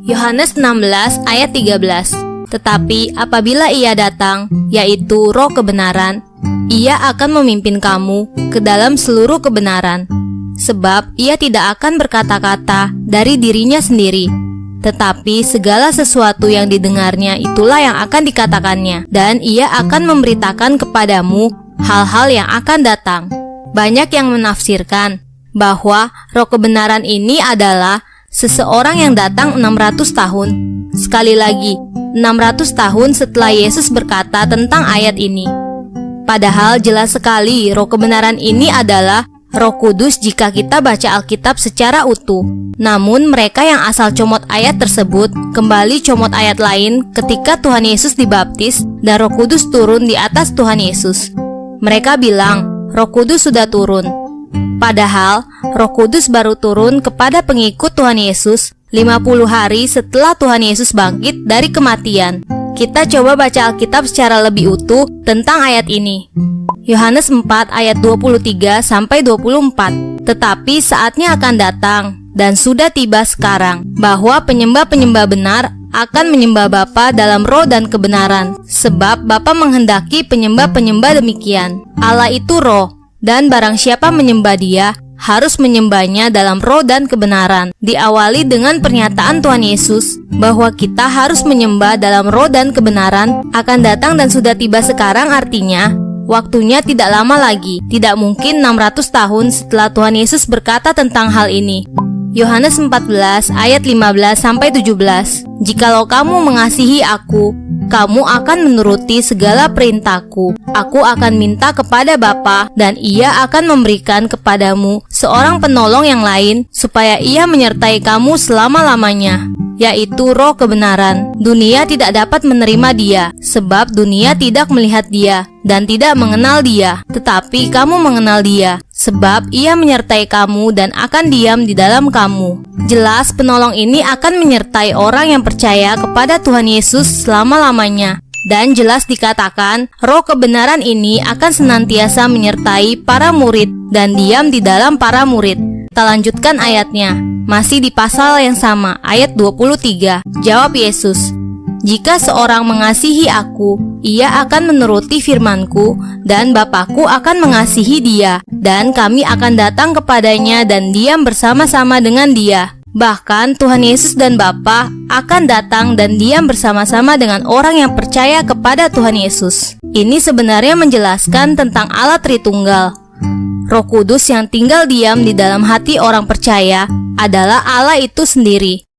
Yohanes 16 ayat 13. Tetapi apabila Ia datang, yaitu Roh kebenaran, Ia akan memimpin kamu ke dalam seluruh kebenaran. Sebab Ia tidak akan berkata-kata dari dirinya sendiri, tetapi segala sesuatu yang didengarnya itulah yang akan dikatakannya, dan Ia akan memberitakan kepadamu hal-hal yang akan datang. Banyak yang menafsirkan bahwa Roh kebenaran ini adalah seseorang yang datang 600 tahun. Sekali lagi, 600 tahun setelah Yesus berkata tentang ayat ini. Padahal jelas sekali Roh kebenaran ini adalah Roh Kudus jika kita baca Alkitab secara utuh. Namun mereka yang asal comot ayat tersebut kembali comot ayat lain ketika Tuhan Yesus dibaptis dan Roh Kudus turun di atas Tuhan Yesus. Mereka bilang Roh Kudus sudah turun. Padahal Roh Kudus baru turun kepada pengikut Tuhan Yesus 50 hari setelah Tuhan Yesus bangkit dari kematian. Kita coba baca Alkitab secara lebih utuh tentang ayat ini. Yohanes 4 ayat 23 sampai 24. Tetapi saatnya akan datang dan sudah tiba sekarang bahwa penyembah-penyembah benar akan menyembah Bapa dalam roh dan kebenaran, sebab Bapa menghendaki penyembah-penyembah demikian. Allah itu roh, dan barang siapa menyembah Dia harus menyembahnya dalam roh dan kebenaran. Diawali dengan pernyataan Tuhan Yesus bahwa kita harus menyembah dalam roh dan kebenaran. Akan datang dan sudah tiba sekarang artinya waktunya tidak lama lagi, tidak mungkin 600 tahun setelah Tuhan Yesus berkata tentang hal ini. Yohanes 14 ayat 15 sampai 17. Jikalau kamu mengasihi aku, kamu akan menuruti segala perintahku. Aku akan minta kepada Bapa dan Ia akan memberikan kepadamu seorang penolong yang lain supaya Ia menyertai kamu selama-lamanya, yaitu Roh kebenaran. Dunia tidak dapat menerima Dia, sebab dunia tidak melihat Dia dan tidak mengenal Dia. Tetapi kamu mengenal Dia, sebab Ia menyertai kamu dan akan diam di dalam kamu. Jelas penolong ini akan menyertai orang yang percaya kepada Tuhan Yesus selama-lamanya. Dan jelas dikatakan, Roh kebenaran ini akan senantiasa menyertai para murid dan diam di dalam para murid. Kita lanjutkan ayatnya, masih di pasal yang sama, ayat 23. Jawab Yesus, jika seorang mengasihi aku, ia akan menuruti firman-Ku, dan Bapa-Ku akan mengasihi dia, dan kami akan datang kepadanya dan diam bersama-sama dengan dia. Bahkan Tuhan Yesus dan Bapa akan datang dan diam bersama-sama dengan orang yang percaya kepada Tuhan Yesus. Ini sebenarnya menjelaskan tentang Allah Tritunggal. Roh Kudus yang tinggal diam di dalam hati orang percaya adalah Allah itu sendiri.